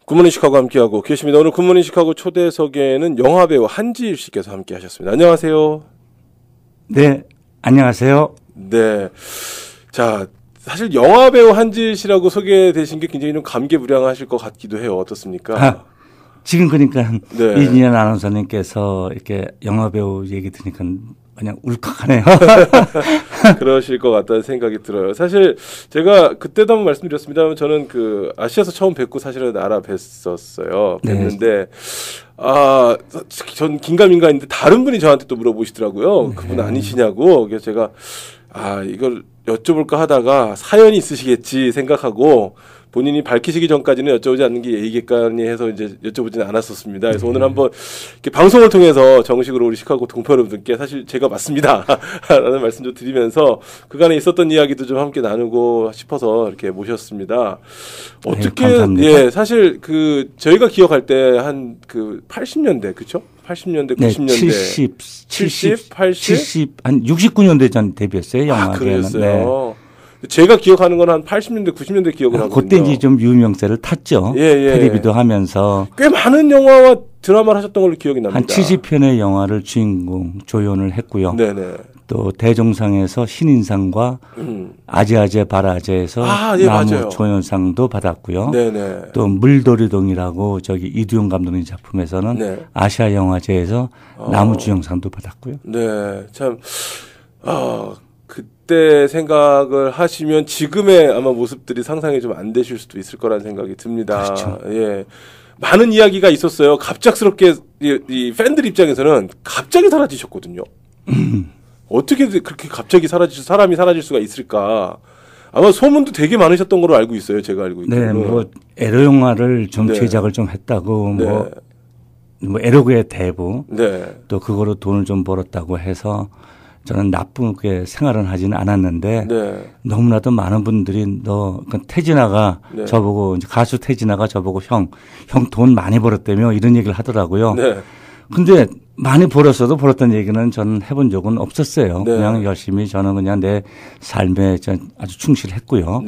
굿모닝 시카고 함께하고 계십니다. 오늘 굿모닝 시카고 초대석에는 영화배우 한지일 씨께서 함께하셨습니다. 안녕하세요. 네, 안녕하세요. 네, 자 사실 영화배우 한지일 씨라고 소개되신 게 굉장히 좀 감개무량하실 것 같기도 해요. 어떻습니까? 지금 그러니까 네. 이진현 아나운서님께서 이렇게 영화배우 얘기 들으니까 그냥 울컥하네요. 그러실 것 같다는 생각이 들어요. 사실 제가 그때도 한번 말씀드렸습니다만 저는 그 아시아에서 처음 뵙고 사실은 알아뵀었어요. 뵀는데 전 긴가민가했는데 다른 분이 저한테 또 물어보시더라고요. 그분 아니시냐고. 그래서 제가 이걸 여쭤볼까 하다가 사연이 있으시겠지 생각하고 본인이 밝히시기 전까지는 여쭤보지 않는 게 예의겠거니 해서 이제 여쭤보지는 않았었습니다. 그래서 오늘 한번 이렇게 방송을 통해서 정식으로 우리 시카고 동포 여러분들께 사실 제가 맞습니다. 라는 말씀 좀 드리면서 그간에 있었던 이야기도 좀 함께 나누고 싶어서 이렇게 모셨습니다. 어떻게, 예, 사실 저희가 기억할 때 한 80년대, 그쵸? 80년대, 90년대. 70, 80? 한 69년대 전 데뷔했어요, 영화계는. 그러셨어요. 네. 제가 기억하는 건 한 80년대, 90년대 기억을 하거든요. 그때 이제 좀 유명세를 탔죠. 텔레비도 하면서. 꽤 많은 영화와 드라마를 하셨던 걸로 기억이 납니다. 한 70편의 영화를 주인공 조연을 했고요. 네네. 또 대종상에서 신인상과 아재아재 바라제에서 나무 맞아요. 조연상도 받았고요. 네네. 또 물돌이동이라고 저기 이두영 감독님 작품에서는 아시아 영화제에서 나무 주연상도 받았고요. 네, 참 그때 생각을 하시면 지금의 아마 모습들이 상상이 좀 안 되실 수도 있을 거라는 생각이 듭니다. 그렇죠. 예. 많은 이야기가 있었어요. 갑작스럽게 이 팬들 입장에서는 갑자기 사라지셨거든요. 어떻게 그렇게 갑자기 사람이 사라질 수가 있을까? 아마 소문도 되게 많으셨던 걸로 알고 있어요. 제가 알고 있기로는. 네, 뭐 에로 영화를 좀 제작을 좀 했다고 뭐 에로그의 대부 또 그거로 돈을 좀 벌었다고 해서 저는 나쁘게 생활은 하지는 않았는데 너무나도 많은 분들이 태진아가 저보고 이제 가수 태진아가 저보고 형 돈 많이 벌었다며 이런 얘기를 하더라고요. 근데 많이 벌었어도 벌었던 얘기는 저는 해본 적은 없었어요. 그냥 열심히 저는 그냥 내 삶에 아주 충실했고요.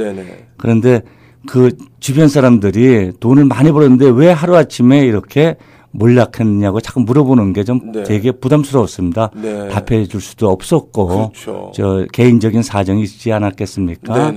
그런데 그 주변 사람들이 돈을 많이 벌었는데 왜 하루아침에 이렇게 몰락했냐고 자꾸 물어보는 게 좀 되게 부담스러웠습니다. 답해 줄 수도 없었고 저 개인적인 사정이 있지 않았겠습니까?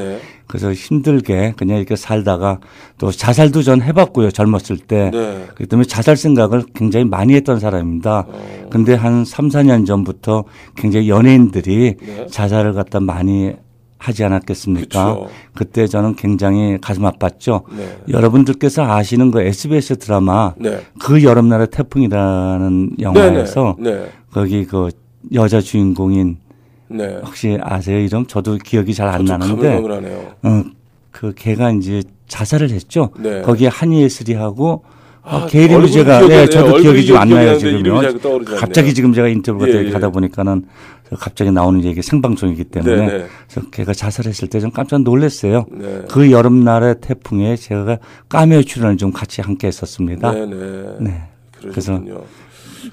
그래서 힘들게 그냥 이렇게 살다가 또 자살도 전 해봤고요. 젊었을 때. 그렇기 때문에 자살 생각을 굉장히 많이 했던 사람입니다. 근데 한 3, 4년 전부터 굉장히 연예인들이 자살을 갖다 많이 하지 않았겠습니까? 그때 저는 굉장히 가슴 아팠죠. 여러분들께서 아시는 그 SBS 드라마 그 여름날의 태풍이라는 영화에서 거기 그 여자 주인공인 혹시 아세요? 이름? 저도 기억이 잘 안 나는데 그 걔가 이제 자살을 했죠. 거기에 한예슬이하고 게이름이 제가 저도 기억이 좀 안 나요 지금요. 갑자기 지금 제가 인터뷰 같은 거 하다 보니까는 갑자기 나오는 얘기 생방송이기 때문에 그래서 걔가 자살했을 때 좀 깜짝 놀랐어요. 그 여름날의 태풍에 제가 카메오 출연을 좀 같이 함께 했었습니다. 그래서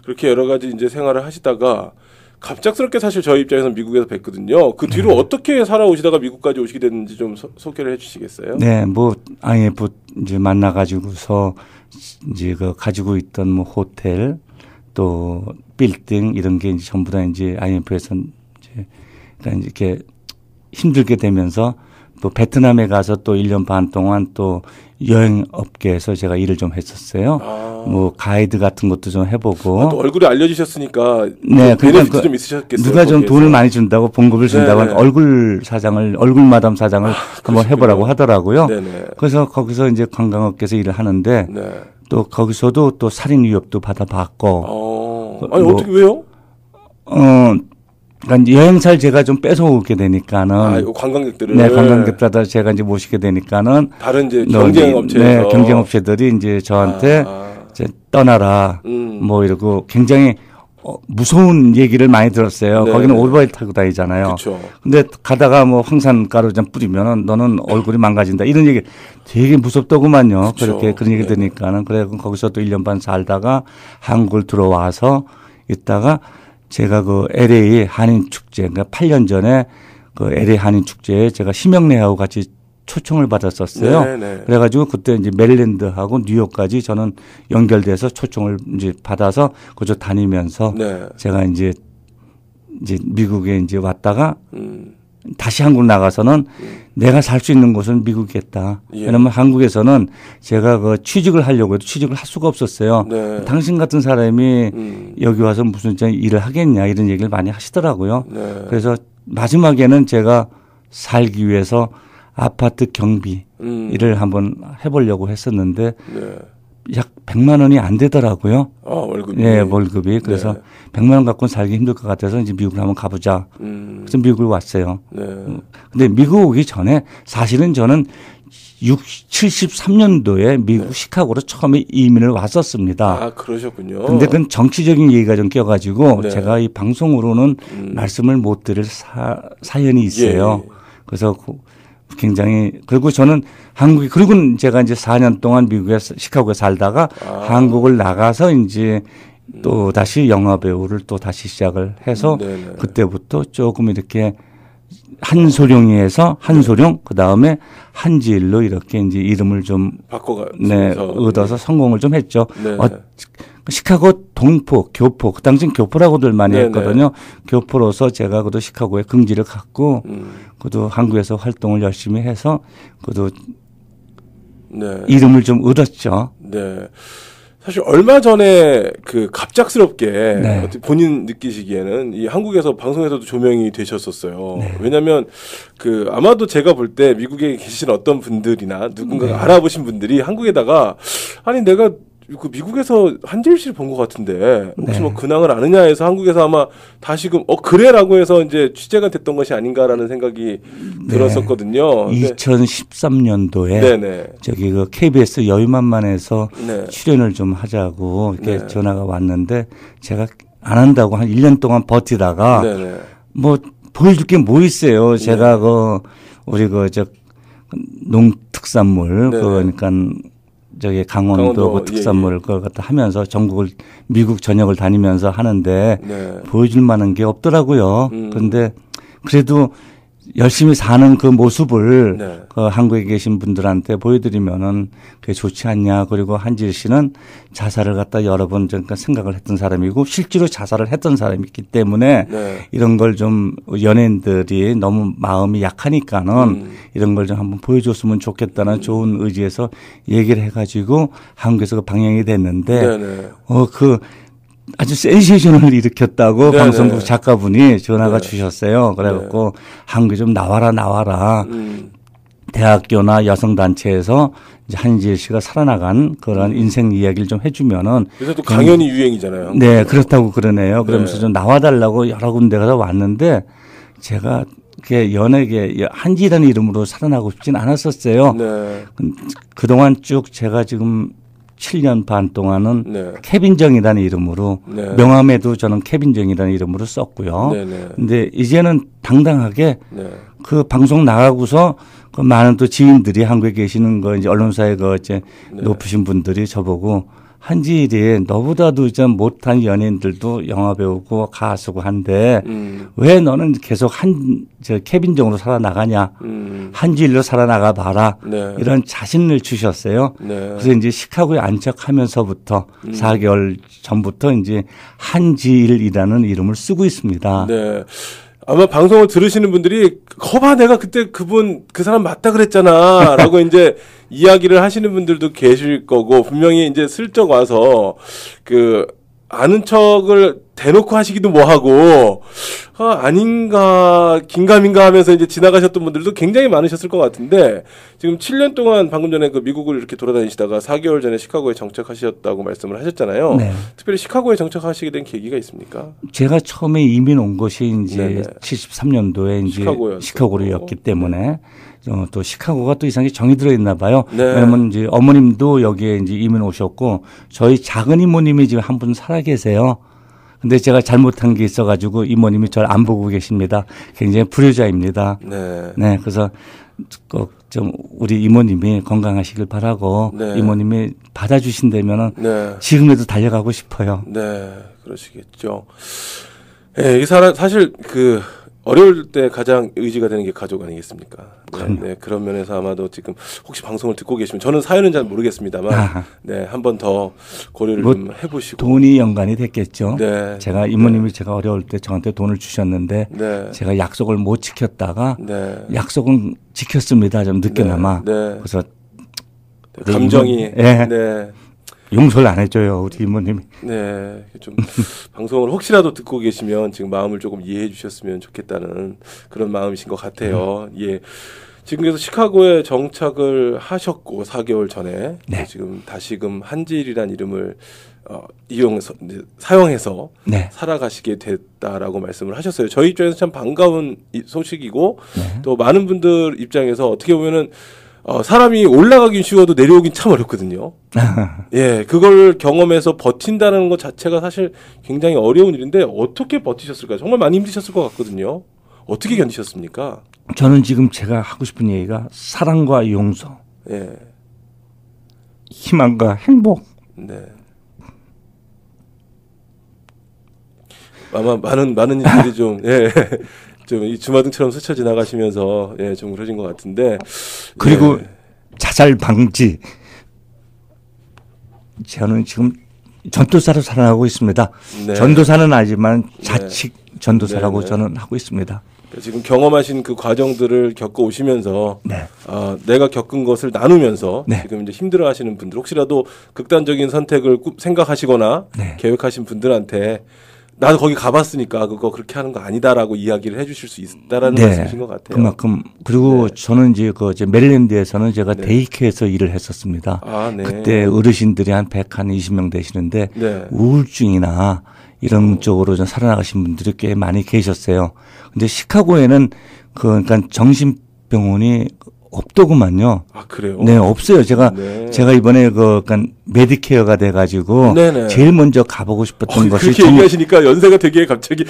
그렇게 여러 가지 이제 생활을 하시다가 갑작스럽게 사실 저희 입장에서 미국에서 뵀거든요. 그 뒤로 어떻게 살아오시다가 미국까지 오시게 됐는지 좀 소개를 해 주시겠어요? 네, 뭐 IMF 이제 만나 가지고서 이제 그 가지고 있던 뭐 호텔 또 빌딩 이런 게 이제 전부 다 이제 IMF에서 이제 그러니까 이렇게 힘들게 되면서 또 베트남에 가서 또 1년 반 동안 또 여행 업계에서 제가 일을 좀 했었어요. 뭐 가이드 같은 것도 좀 해보고. 또 얼굴이 알려지셨으니까. 그러니까 좀 있으셨겠어요. 누가 좀 돈을 많이 준다고 봉급을 준다고 얼굴 마담 사장을 한번 해보라고 하더라고요. 그래서 거기서 이제 관광업계에서 일을 하는데 또 거기서도 또 살인 위협도 받아봤고. 아니 어떻게 왜요? 그러니까 여행사를 제가 좀 뺏어오게 되니까는 관광객들을 관광객들 제가 이제 모시게 되니까는 다른 이제 경쟁업체에서 경쟁업체들이 이제 저한테 이제 떠나라 뭐 이러고 굉장히 무서운 얘기를 많이 들었어요. 거기는 오토바이 타고 다니잖아요. 근데 가다가 뭐 황산가루 좀 뿌리면은 너는 얼굴이 망가진다 이런 얘기 되게 무섭더구만요. 그런 얘기 들으니까는 그래 거기서 또 1년 반 살다가 한국을 들어와서 있다가 제가 그 LA 한인 축제, 그러니까 8년 전에 그 LA 한인 축제에 제가 심영래하고 같이 초청을 받았었어요. 네네. 그래가지고 그때 이제 메릴랜드하고 뉴욕까지 저는 연결돼서 초청을 이제 받아서 그저 다니면서 네. 제가 이제 미국에 이제 왔다가 다시 한국 나가서는 내가 살 수 있는 곳은 미국이겠다. 예. 왜냐하면 한국에서는 제가 그 취직을 하려고 해도 취직을 할 수가 없었어요. 네. 당신 같은 사람이 여기 와서 무슨 일을 하겠냐 이런 얘기를 많이 하시더라고요. 네. 그래서 마지막에는 제가 살기 위해서 아파트 경비 일을 한번 해보려고 했었는데 네. 약 100만 원이 안 되더라고요. 월급이. 네, 월급이. 그래서 네. 100만 원 갖고는 살기 힘들 것 같아서 이제 미국을 한번 가보자. 그래서 미국을 왔어요. 네. 근데 미국 오기 전에 사실은 저는 73년도에 미국 시카고로 처음에 이민을 왔었습니다. 아, 그러셨군요. 근데 그건 정치적인 얘기가 좀 껴가지고 네. 제가 이 방송으로는 말씀을 못 드릴 사연이 있어요. 예. 그래서 굉장히 그리고 저는 한국에 그리고 제가 이제 4년 동안 미국에 시카고에 살다가 한국을 나가서 이제 또 다시 영화 배우를 또 다시 시작을 해서 네네. 그때부터 조금 이렇게 한소룡이에서 한소룡 그다음에 한지일로 이렇게 이제 이름을 좀 바꿔가면서 얻어서 성공을 좀 했죠. 시카고 동포, 교포, 그 당시엔 교포라고들 많이 네네. 했거든요. 교포로서 제가 그도 시카고에 긍지를 갖고 그도 한국에서 활동을 열심히 해서 그도 네. 이름을 좀 얻었죠. 네. 사실 얼마 전에 그 갑작스럽게 네. 본인 느끼시기에는 이 한국에서 방송에서도 조명이 되셨었어요. 네. 왜냐하면 그 아마도 제가 볼 때 미국에 계신 어떤 분들이나 누군가가 네. 알아보신 분들이 한국에다가 아니 내가 그 미국에서 한지일 씨를 본 것 같은데 혹시 네. 뭐 근황을 아느냐 해서 한국에서 아마 다시금 그래라고 해서 이제 취재가 됐던 것이 아닌가라는 생각이 네. 들었었거든요. 2013년도에 네네. 저기 그 KBS 여유만만해서 네. 출연을 좀 하자고 이렇게 네. 전화가 왔는데 제가 안 한다고 한 1년 동안 버티다가 네네. 뭐 보여줄 게 뭐 있어요. 네. 제가 우리 농특산물 그러니까 저기 강원도 그 특산물을 그걸 갖다 하면서 전국을 미국 전역을 다니면서 하는데 네. 보여줄 만한 게 없더라고요. 그런데 그래도 열심히 사는 그 모습을 네. 그 한국에 계신 분들한테 보여드리면은 그게 좋지 않냐. 그리고 한지일 씨는 자살을 갖다 여러 번 생각을 했던 사람이고 실제로 자살을 했던 사람이기 때문에 네. 이런 걸 좀 연예인들이 너무 마음이 약하니까는 이런 걸 좀 한번 보여줬으면 좋겠다는 좋은 의지에서 얘기를 해가지고 한국에서 그 방영이 됐는데 네. 아주 센세이션을 일으켰다고 네네. 방송국 작가분이 전화가 네. 주셨어요. 그래갖고 네. 한국에 좀 나와라. 대학교나 여성단체에서 이제 한지일 씨가 살아나간 그런 인생 이야기를 좀 해주면은. 그래서 또 강연이 유행이잖아요. 네, 그렇다고 그러네요. 그러면서 네. 좀 나와달라고 여러 군데 가서 왔는데 제가 연예계 한지라는 이름으로 살아나고 싶진 않았었어요. 네. 그동안 쭉 제가 지금 7년 반 동안은 네. 케빈정이라는 이름으로 네. 명함에도 저는 케빈정이라는 이름으로 썼고요. 그런데 이제는 당당하게 네. 그 방송 나가고서 그 많은 또 지인들이 한국에 계시는 이제 언론사에 이제 네. 높으신 분들이 저보고 한지일이 너보다도 좀 못한 연예인들도 영화 배우고 가수고 한데 왜 너는 계속 케빈정으로 살아나가냐. 한지일로 살아나가 봐라. 네. 이런 자신을 주셨어요. 네. 그래서 이제 시카고에 안착하면서부터 4개월 전부터 이제 한지일이라는 이름을 쓰고 있습니다. 네. 아마 방송을 들으시는 분들이 거봐 내가 그때 그 사람 맞다 그랬잖아라고 이제 이야기를 하시는 분들도 계실 거고 분명히 이제 슬쩍 와서 아는 척을 대놓고 하시기도 뭐하고 아닌가 긴가민가 하면서 이제 지나가셨던 분들도 굉장히 많으셨을 것 같은데 지금 7년 동안 방금 전에 미국을 이렇게 돌아다니시다가 4개월 전에 시카고에 정착하셨다고 말씀을 하셨잖아요. 네. 특별히 시카고에 정착하시게 된 계기가 있습니까? 제가 처음에 이민 온 것이 이제 네네. 73년도에 이제 시카고였기 때문에 또 시카고가 또 이상하게 정이 들어 있나 봐요. 네. 왜냐면 이제 어머님도 여기에 이제 이민 오셨고 저희 작은 이모님이 지금 한 분 살아 계세요. 근데 제가 잘못한 게 있어가지고 이모님이 저를 안 보고 계십니다. 굉장히 불효자입니다. 네. 네. 그래서 꼭 좀 우리 이모님이 건강하시길 바라고 네. 이모님이 받아주신다면은 네. 지금에도 달려가고 싶어요. 네. 그러시겠죠. 네, 사실 어려울 때 가장 의지가 되는 게 가족 아니겠습니까? 네, 그런 면에서 아마도 지금 혹시 방송을 듣고 계시면 저는 사연은 잘 모르겠습니다만 네, 한 번 더 고려를 좀 해보시고 돈이 연관이 됐겠죠. 네, 제가 이모님이 제가 어려울 때 저한테 돈을 주셨는데 제가 약속을 못 지켰다가 약속은 지켰습니다. 좀 늦게나마. 그래서 감정이 용서를 안 해줘요, 우리 이모님이. 네, 좀 방송을 혹시라도 듣고 계시면 지금 마음을 조금 이해해 주셨으면 좋겠다는 그런 마음이신 것 같아요. 예. 지금 그래서 시카고에 정착을 하셨고 4개월 전에 지금 다시금 한지일이라는 이름을 이용해서 사용해서 살아가시게 됐다라고 말씀을 하셨어요. 저희 입장에서 참 반가운 소식이고 또 많은 분들 입장에서 어떻게 보면은 사람이 올라가긴 쉬워도 내려오긴 참 어렵거든요. 예, 그걸 경험해서 버틴다는 것 자체가 사실 굉장히 어려운 일인데 어떻게 버티셨을까요? 정말 많이 힘드셨을 것 같거든요. 어떻게 견디셨습니까? 저는 지금 제가 하고 싶은 얘기가 사랑과 용서, 희망과 행복. 네. 아마 많은 일들이 좀 좀 이 주마등처럼 스쳐 지나가시면서 좀 그러신 것 같은데 그리고 자살 방지 저는 지금 전도사로 살아가고 있습니다. 전도사는 아니지만 자칙 전도사라고 저는 하고 있습니다. 지금 경험하신 그 과정들을 겪어 오시면서 내가 겪은 것을 나누면서 지금 이제 힘들어하시는 분들 혹시라도 극단적인 선택을 생각하시거나 계획하신 분들한테 나도 거기 가봤으니까 그거 그렇게 하는 거 아니다라고 이야기를 해주실 수 있다라는 말씀이신 것 같아요. 그만큼 그리고 저는 이제 메릴랜드에서는 제가 데이케어에서 일을 했었습니다. 그때 어르신들이 한 120명 되시는데 우울증이나 이런 쪽으로 좀 살아나가신 분들이 꽤 많이 계셨어요. 근데 시카고에는 그러니까 정신병원이 없더구만요. 아, 그래요? 네, 없어요. 제가 이번에 그러니까 메디케어가 돼가지고 제일 먼저 가보고 싶었던 것이 그렇게 얘기하시니까 연세가 되게 갑자기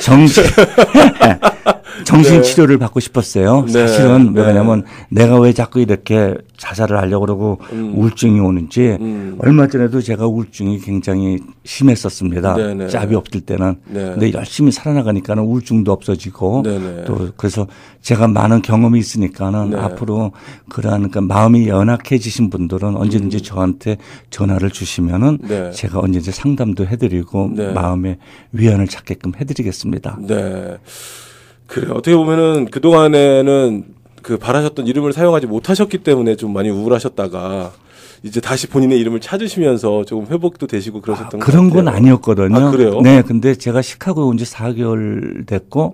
정신 치료를 받고 싶었어요. 사실은 왜냐면 내가 왜 자꾸 이렇게 자살을 하려고 그러고 우울증이 오는지 얼마 전에도 제가 우울증이 굉장히 심했었습니다. 짭이 없을 때는. 근데 열심히 살아나가니까는 우울증도 없어지고 또 그래서 제가 많은 경험이 있으니까는 앞으로 그러한 그 마음이 연약해지신 분들은 언제든지 저한테 전화를 주시면은 제가 언제든지 상담도 해드리고 마음의 위안을 찾게끔 해드리겠습니다. 네. 그래 어떻게 보면은 그 동안에는 그 바라셨던 이름을 사용하지 못하셨기 때문에 좀 많이 우울하셨다가 이제 다시 본인의 이름을 찾으시면서 조금 회복도 되시고 그러셨던 것 같아요. 그런 건 아니었거든요. 아, 그래요? 네, 근데 제가 시카고에 온 지 4개월 됐고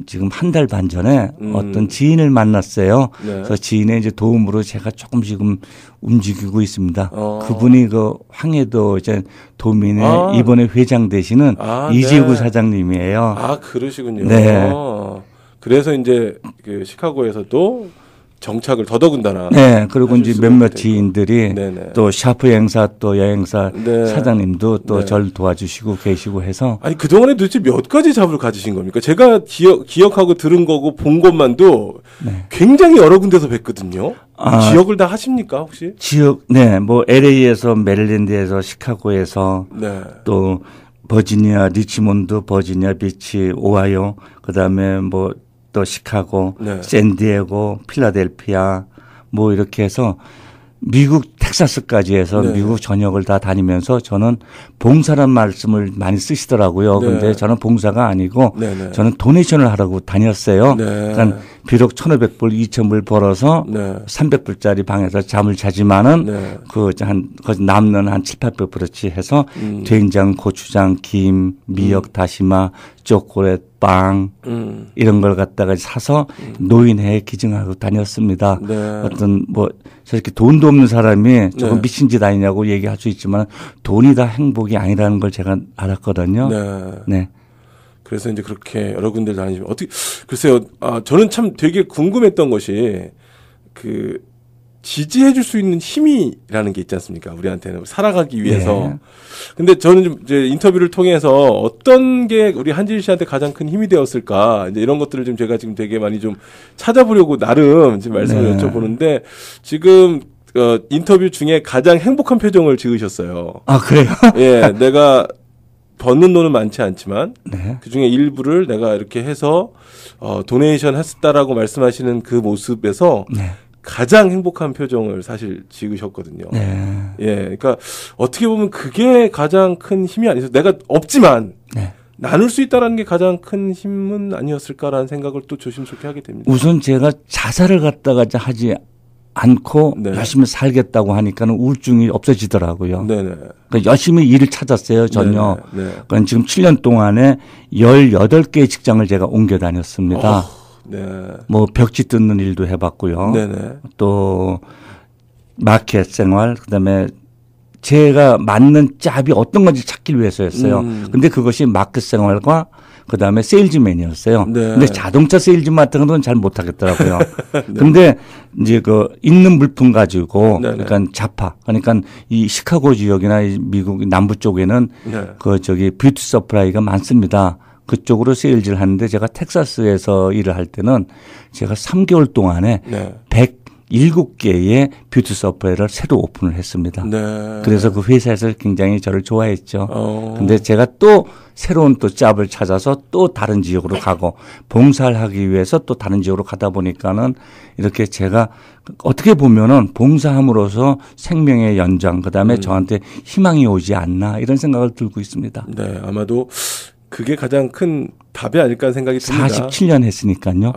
지금 한 달 반 전에 어떤 지인을 만났어요. 그래서 지인의 이제 도움으로 제가 조금 지금 움직이고 있습니다. 그분이 그 황해도 이제 도민의 이번에 회장 되시는 이재구 사장님이에요. 아, 그러시군요. 네. 그래서 이제 그 시카고에서도 정착을 더더군다나. 네. 그리고 이제 몇몇 지인들이 또 샤프 행사 또 여행사 사장님도 또 절 도와주시고 계시고 해서. 아니, 그동안에 도대체 몇 가지 잡으러 가지신 겁니까? 제가 기억하고 들은 거고 본 것만도 굉장히 여러 군데서 뵀거든요. 지역을 다 하십니까, 혹시? 지역, 뭐 LA에서 메릴랜드에서 시카고에서 또 버지니아, 리치몬드, 버지니아 비치, 오하이오, 그다음에 뭐 또 시카고, 샌디에고, 필라델피아 뭐 이렇게 해서 미국 텍사스까지 해서 미국 전역을 다 다니면서 저는 봉사란 말씀을 많이 쓰시더라고요. 그런데 저는 봉사가 아니고 저는 도네이션을 하라고 다녔어요. 그러니까 비록 1,500불, 2,000불 벌어서 300불짜리 방에서 잠을 자지만은 거기 남는 한 7,800불어치 해서 된장, 고추장, 김, 미역, 다시마, 초콜릿, 빵 이런 걸 갖다가 사서 노인회에 기증하고 다녔습니다. 어떤 뭐 저렇게 돈도 없는 사람이 조금 미친 짓 아니냐고 얘기할 수 있지만 돈이 다 행복이 아니라는 걸 제가 알았거든요. 그래서 이제 그렇게 여러 군데를 다니시면 어떻게 글쎄요. 저는 참 되게 궁금했던 것이 그 지지해 줄 수 있는 힘이라는 게 있지 않습니까? 우리한테는 살아가기 위해서. 근데 저는 좀 이제 인터뷰를 통해서 어떤 게 우리 한지일 씨한테 가장 큰 힘이 되었을까? 이제 이런 것들을 좀 제가 지금 되게 많이 좀 찾아보려고 나름 지금 말씀을 여쭤보는데 지금 인터뷰 중에 가장 행복한 표정을 지으셨어요. 아, 그래요? 예, 내가 버는 돈은 많지 않지만 네. 그중에 일부를 내가 이렇게 해서 도네이션 했다라고 말씀하시는 그 모습에서 네. 가장 행복한 표정을 사실 지으셨거든요. 네. 예, 그러니까 어떻게 보면 그게 가장 큰 힘이 아니어서 내가 없지만 네. 나눌 수 있다라는 게 가장 큰 힘은 아니었을까라는 생각을 또 조심스럽게 하게 됩니다. 우선 제가 자살을 갖다가 하지 않고 네. 열심히 살겠다고 하니까는 우울증이 없어지더라고요. 네네. 그러니까 열심히 일을 찾았어요, 전혀. 그러니까 지금 7년 동안에 18개의 직장을 제가 옮겨 다녔습니다. 네. 뭐 벽지 뜯는 일도 해봤고요. 네네. 또 마켓 생활, 그다음에 제가 맞는 짭이 어떤 건지 찾기 위해서였어요. 근데 그것이 마켓 생활과 그다음에 세일즈맨이었어요. 네. 근데 자동차 세일즈맨 같은 건 잘 못하겠더라고요. 네. 근데 이제 그 있는 물품 가지고 네네. 그러니까 자파 그러니까 이 시카고 지역이나 미국 남부 쪽에는 네. 그 저기 뷰티 서프라이가 많습니다. 그쪽으로 세일즈를 하는데 제가 텍사스에서 일을 할 때는 제가 3개월 동안에 네. 107개의 뷰티 서프웨어를 새로 오픈을 했습니다. 네. 그래서 그 회사에서 굉장히 저를 좋아했죠. 근데 제가 또 새로운 또 짭을 찾아서 또 다른 지역으로 가고 봉사를 하기 위해서 또 다른 지역으로 가다 보니까는 이렇게 제가 어떻게 보면은 봉사함으로써 생명의 연장 그다음에 저한테 희망이 오지 않나 이런 생각을 들고 있습니다. 네, 아마도 그게 가장 큰 답이 아닐까 생각이 듭니다. 47년 했으니까요.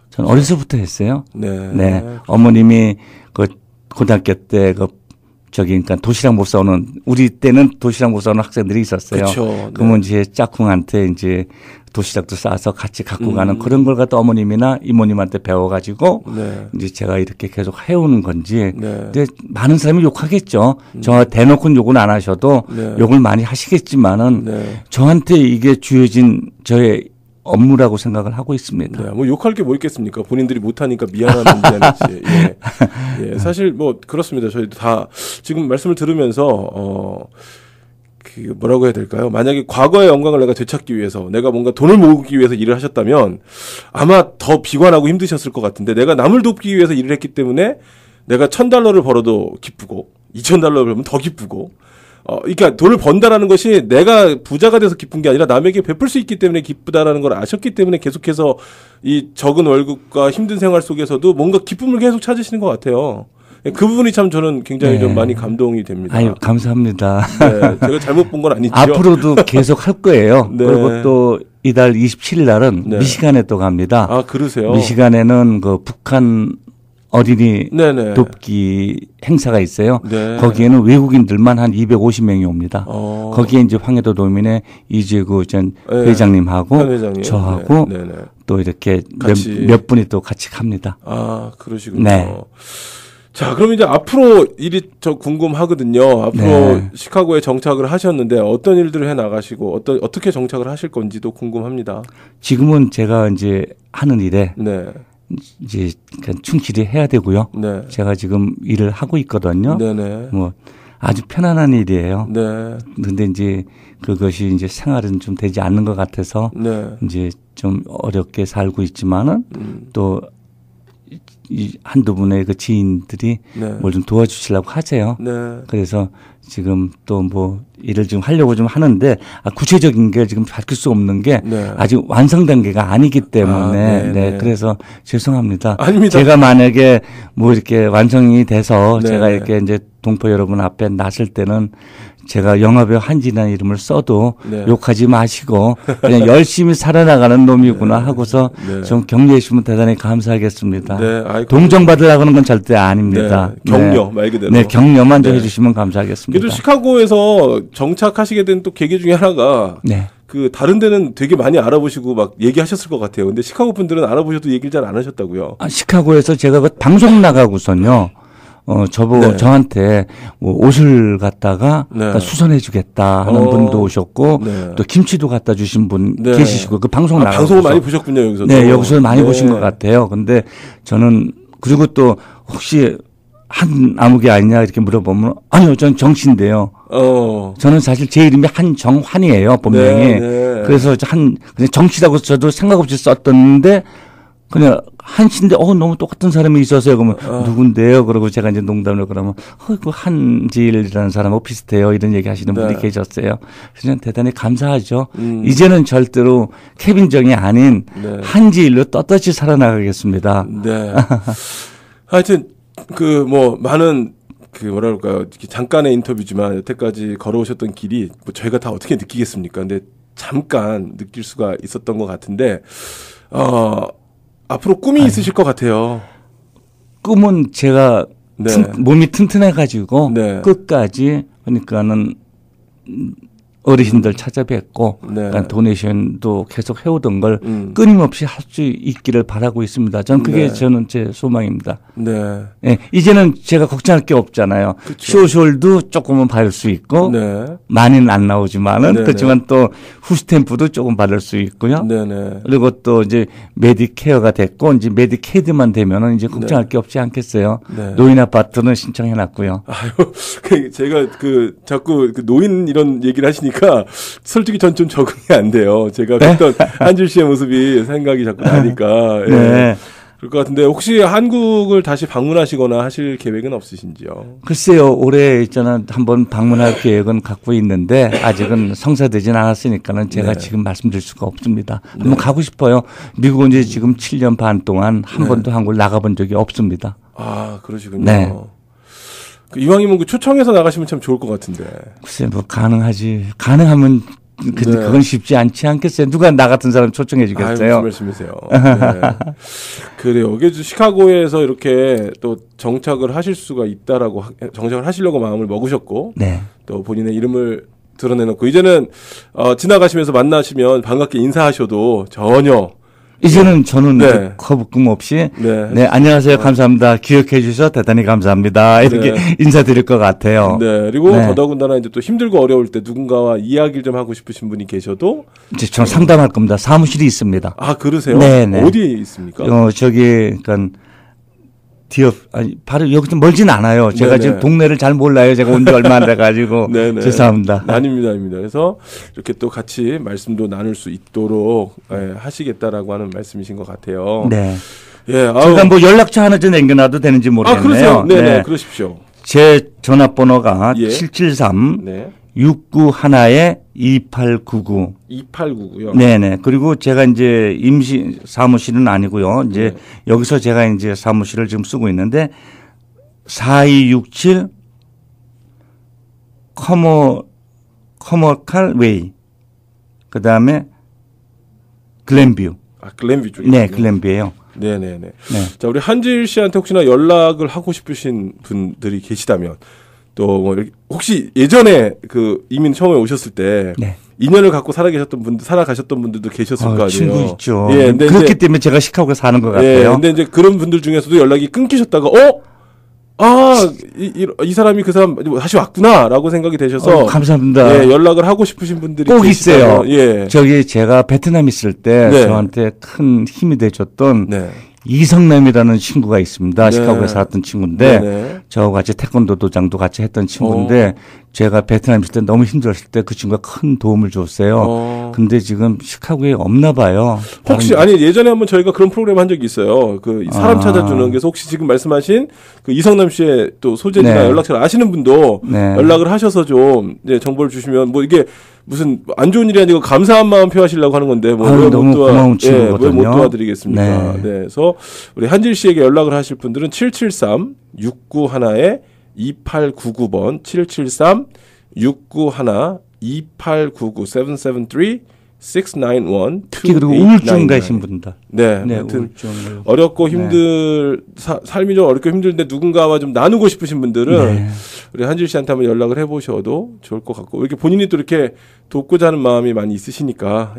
전 어려서부터 했어요. 네. 네. 어머님이 그 고등학교 때 그러니까 도시락 못 사오는 우리 때는 도시락 못 사오는 학생들이 있었어요. 그렇죠. 그러면 이제 짝꿍한테 이제 도시락도 싸서 같이 갖고 가는 그런 걸 갖다 어머님이나 이모님한테 배워가지고 네. 이제 제가 이렇게 계속 해오는 건지. 네. 근데 많은 사람이 욕하겠죠. 저 대놓고는 욕은 안 하셔도 네. 욕을 많이 하시겠지만은 네. 저한테 이게 주어진 저의 업무라고 생각을 하고 있습니다. 네, 뭐 욕할 게 뭐 있겠습니까? 본인들이 못하니까 미안한 문제는지. 예. 예, 사실 뭐 그렇습니다. 저희도 다 지금 말씀을 들으면서 그 뭐라고 해야 될까요? 만약에 과거의 영광을 내가 되찾기 위해서 내가 뭔가 돈을 모으기 위해서 일을 하셨다면 아마 더 비관하고 힘드셨을 것 같은데 내가 남을 돕기 위해서 일을 했기 때문에 내가 $1,000를 벌어도 기쁘고 $2,000를 벌면 더 기쁘고 그러니까 돈을 번다라는 것이 내가 부자가 돼서 기쁜 게 아니라 남에게 베풀 수 있기 때문에 기쁘다라는 걸 아셨기 때문에 계속해서 이 적은 월급과 힘든 생활 속에서도 뭔가 기쁨을 계속 찾으시는 것 같아요. 그 부분이 참 저는 굉장히 네. 좀 많이 감동이 됩니다. 아유, 감사합니다. 네, 제가 잘못 본 건 아니죠. 앞으로도 계속 할 거예요. 네. 그리고 또 이달 27일 날은 네. 미시간에 또 갑니다. 아, 그러세요? 미시간에는 그 북한 어린이 네네. 돕기 행사가 있어요. 네. 거기에는 외국인들만 한 250명이 옵니다. 거기에 이제 황해도 도민의 이재구 전 네. 회장님하고 회장님. 저하고 네. 또 이렇게 몇 분이 또 같이 갑니다. 아, 그러시군요. 네. 자, 그럼 이제 앞으로 일이 저 궁금하거든요. 앞으로 네. 시카고에 정착을 하셨는데 어떤 일들을 해 나가시고 어떻게 정착을 하실 건지도 궁금합니다. 지금은 제가 이제 하는 일에 네. 이제 충실히 해야 되고요. 네. 제가 지금 일을 하고 있거든요. 네네. 뭐 아주 편안한 일이에요. 네. 근데 이제 그것이 이제 생활은 좀 되지 않는 것 같아서 네. 이제 좀 어렵게 살고 있지만은 또 이 한두 분의 그 지인들이 네. 뭘 좀 도와주시려고 하세요. 네. 그래서 지금 또 뭐 일을 좀 하려고 좀 하는데 구체적인 게 지금 밝힐 수 없는 게 네. 아직 완성 단계가 아니기 때문에 네. 그래서 죄송합니다. 아닙니다. 제가 만약에 뭐 이렇게 완성이 돼서 네. 제가 이렇게 이제 동포 여러분 앞에 나설 때는 제가 영화배우 한진이라는 이름을 써도 네. 욕하지 마시고 그냥 열심히 살아나가는 놈이구나 하고서 네. 좀 격려해 주시면 대단히 감사하겠습니다. 네. 아이고. 동정받으려고 하는 건 절대 아닙니다. 네. 격려 말 그대로. 네, 격려만 좀 네. 해주시면 감사하겠습니다. 그래도 시카고에서 정착하시게 된 또 계기 중에 하나가 네. 그 다른 데는 되게 많이 알아보시고 막 얘기하셨을 것 같아요. 근데 시카고 분들은 알아보셔도 얘기를 잘 안 하셨다고요. 시카고에서 제가 그 방송 나가고선요. 네. 저한테 뭐 옷을 갖다가 네. 수선해 주겠다 하는 분도 오셨고 네. 또 김치도 갖다 주신 분 네. 계시고 그 방송 나가고 방송을 많이 보셨군요, 여기서. 네, 여기서 많이 보신 것 같아요. 근데 저는 그리고 또 혹시 한 아무개 아니냐 이렇게 물어보면 아니요, 전 정씨인데요. 저는 사실 제 이름이 한정환이에요, 본명이. 네. 그래서 그냥 정씨라고 저도 생각 없이 썼던데 그냥 한시인데 너무 똑같은 사람이 있었어요. 그러면 누군데요? 그러고 제가 이제 농담으로 그러면 그 한지일이라는 사람하고 비슷해요. 이런 얘기 하시는 네. 분이 계셨어요. 그냥 대단히 감사하죠. 이제는 절대로 케빈정이 아닌 네. 한지일로 떳떳이 살아나가겠습니다. 네. 하여튼 많은 뭐랄까요, 잠깐의 인터뷰지만 여태까지 걸어오셨던 길이 저희가 다 어떻게 느끼겠습니까? 근데 잠깐 느낄 수가 있었던 것 같은데 앞으로 꿈이 있으실 것 같아요. 꿈은 제가 네. 몸이 튼튼해가지고 네. 끝까지 그러니까는 어르신들 찾아뵙고 네. 그러니까 도네이션도 계속 해오던 걸 끊임없이 할 수 있기를 바라고 있습니다. 저는 그게 네. 저는 제 소망입니다. 네. 네, 이제는 제가 걱정할 게 없잖아요. 그쵸. 쇼쇼도 조금은 받을 수 있고 네. 많이는 안 나오지만은 네네. 그렇지만 또 후스탬프도 조금 받을 수 있고요. 네네. 그리고 또 이제 메디케어가 됐고 이제 메디케이드만 되면은 이제 걱정할 네. 게 없지 않겠어요. 네. 노인 아파트는 신청해놨고요. 아유, 제가 자꾸 노인 이런 얘기를 하시니까 솔직히 전 좀 적응이 안 돼요. 제가 그랬던 한질 씨의 모습이 생각이 자꾸 나니까. 예. 네. 그럴 것 같은데 혹시 한국을 다시 방문하시거나 하실 계획은 없으신지요? 글쎄요, 올해 있잖아 한번 방문할 계획은 갖고 있는데 아직은 성사되진 않았으니까는 제가 네. 지금 말씀드릴 수가 없습니다. 한번 가고 싶어요. 미국은 이제 지금 7년 반 동안 한 번도 한국을 나가본 적이 없습니다. 아, 그러시군요. 네. 이왕이면 초청해서 나가시면 참 좋을 것 같은데. 글쎄, 가능하지. 가능하면 근데 네. 그건 쉽지 않지 않겠어요. 누가 나 같은 사람 초청해 주겠어요. 무슨 말씀이세요? 네. 그래요. 이게 시카고에서 이렇게 또 정착을 하실 수가 있다라고 정착을 하시려고 마음을 먹으셨고, 네. 또 본인의 이름을 드러내놓고 이제는 지나가시면서 만나시면 반갑게 인사하셔도 전혀 이제는 저는 네. 거부감 없이 네. 네, 안녕하세요. 감사합니다. 기억해 주셔서 대단히 감사합니다. 이렇게 네. 인사드릴 것 같아요. 네. 그리고 네. 더더군다나 이제 또 힘들고 어려울 때 누군가와 이야기를 좀 하고 싶으신 분이 계셔도 이제 저는 상담할 겁니다. 사무실이 있습니다. 아, 그러세요? 네네. 어디에 있습니까? 저기 그러니까 바로 여기 좀 멀진 않아요. 제가 네네. 지금 동네를 잘 몰라요. 제가 온 지 얼마 안 돼가지고 네네. 죄송합니다. 아닙니다. 그래서 이렇게 또 같이 말씀도 나눌 수 있도록 하시겠다라고 하는 말씀이신 것 같아요. 네. 예, 제가 뭐 연락처 하나 좀 남겨놔도 되는지 모르겠네요. 그러세요? 네네, 그러십시오. 제 전화번호가 예. 773 네. 691에 2899. 2899요. 네네. 그리고 제가 이제 임시 사무실은 아니고요. 이제 여기서 제가 이제 사무실을 지금 쓰고 있는데 4267 커머칼 웨이. 그 다음에 글렌뷰. 아, 글렌뷰 쪽이요. 네, 글렌뷰예요. 네네네. 네. 자, 우리 한지일 씨한테 혹시나 연락을 하고 싶으신 분들이 계시다면 또 뭐 혹시 예전에 이민 처음에 오셨을 때 네. 인연을 갖고 살아가셨던 분들도 계셨을 거 아니에요. 친구 있죠. 예, 근데 그렇기 이제, 때문에 제가 시카고에 사는 것 예, 같아요. 근데 이제 그런 분들 중에서도 연락이 끊기셨다가 이 사람이 그 사람 다시 왔구나라고 생각이 되셔서 감사합니다. 예, 연락을 하고 싶으신 분들이 꼭 계시다면, 있어요. 예. 저기 제가 베트남 있을 때 네. 저한테 큰 힘이 돼줬던 네. 이성남이라는 친구가 있습니다. 네. 시카고에 살았던 친구인데 네네. 저하고 같이 태권도 도장도 같이 했던 친구인데 제가 베트남 있을 때 너무 힘들었을 때 그 친구가 큰 도움을 줬어요. 근데 지금 시카고에 없나 봐요. 혹시 예전에 한번 저희가 그런 프로그램 한 적이 있어요. 사람 찾아주는 그래서 혹시 지금 말씀하신 이성남 씨의 또 소재나 네. 연락처를 아시는 분도 네. 연락을 하셔서 좀 정보를 주시면 뭐 이게 무슨 안 좋은 일이 아니고 감사한 마음 표하시려고 하는 건데 너무 고마운 친구거든요. 왜 못 도와드리겠습니까? 네. 네. 그래서 우리 한질 씨에게 연락을 하실 분들은 773-691에 2899번 773-691-2899 773-691 특히 그리고 우울증 가신 분들. 네, 네, 아무튼 우울증을. 어렵고 삶이 좀 어렵고 힘든데 누군가와 좀 나누고 싶으신 분들은 네. 우리 한질 씨한테 한번 연락을 해보셔도 좋을 것 같고 이렇게 본인이 또 이렇게 돕고자 하는 마음이 많이 있으시니까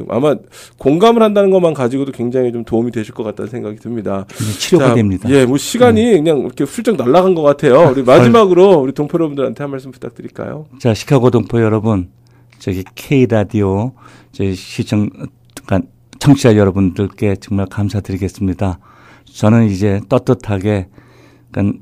아마 공감을 한다는 것만 가지고도 굉장히 좀 도움이 되실 것 같다는 생각이 듭니다. 치료가 됩니다. 예, 뭐 시간이 그냥 이렇게 훌쩍 날아간 것 같아요. 우리 마지막으로 우리 동포 여러분들한테 한 말씀 부탁드릴까요? 자, 시카고 동포 여러분, 저기 K라디오 저희 그러니까 청취자 여러분들께 정말 감사드리겠습니다. 저는 이제 떳떳하게 그러니까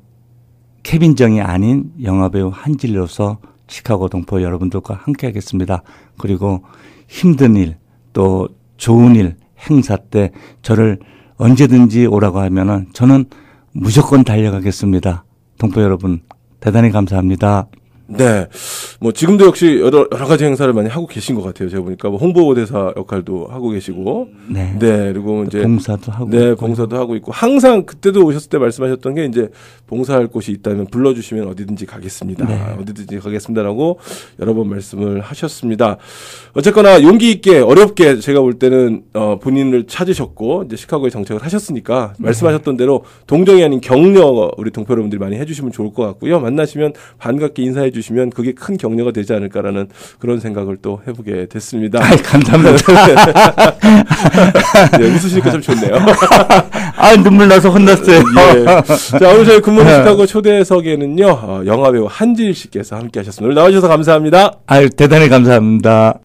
케빈정이 아닌 영화배우 한질로서 시카고 동포 여러분들과 함께 하겠습니다. 그리고 힘든 일 또 좋은 일 행사 때 저를 언제든지 오라고 하면은 저는 무조건 달려가겠습니다. 동포 여러분 대단히 감사합니다. 네. 뭐 지금도 역시 여러 가지 행사를 많이 하고 계신 것 같아요. 제가 보니까 뭐 홍보대사 역할도 하고 계시고. 네. 네. 그리고 이제 봉사도 하고. 네, 있고요. 봉사도 하고 있고. 항상 그때도 오셨을 때 말씀하셨던 게 이제 봉사할 곳이 있다면 불러주시면 어디든지 가겠습니다. 네. 어디든지 가겠습니다라고 여러 번 말씀을 하셨습니다. 어쨌거나 용기 있게 어렵게 제가 볼 때는 본인을 찾으셨고 이제 시카고에 정착을 하셨으니까 말씀하셨던 대로 동정이 아닌 격려 우리 동포 여러분들이 많이 해주시면 좋을 것 같고요. 만나시면 반갑게 인사해 주시면 그게 큰 격려가 되지 않을까라는 그런 생각을 또 해보게 됐습니다. 아이, 감사합니다. 네, 웃으시니까 참 좋네요. 아, 눈물 나서 혼났어요. 예. 자, 오늘 저희 굿모닝 시카고 초대석에는요, 영화배우 한지일 씨께서 함께 하셨습니다. 오늘 나와주셔서 감사합니다. 아유, 대단히 감사합니다.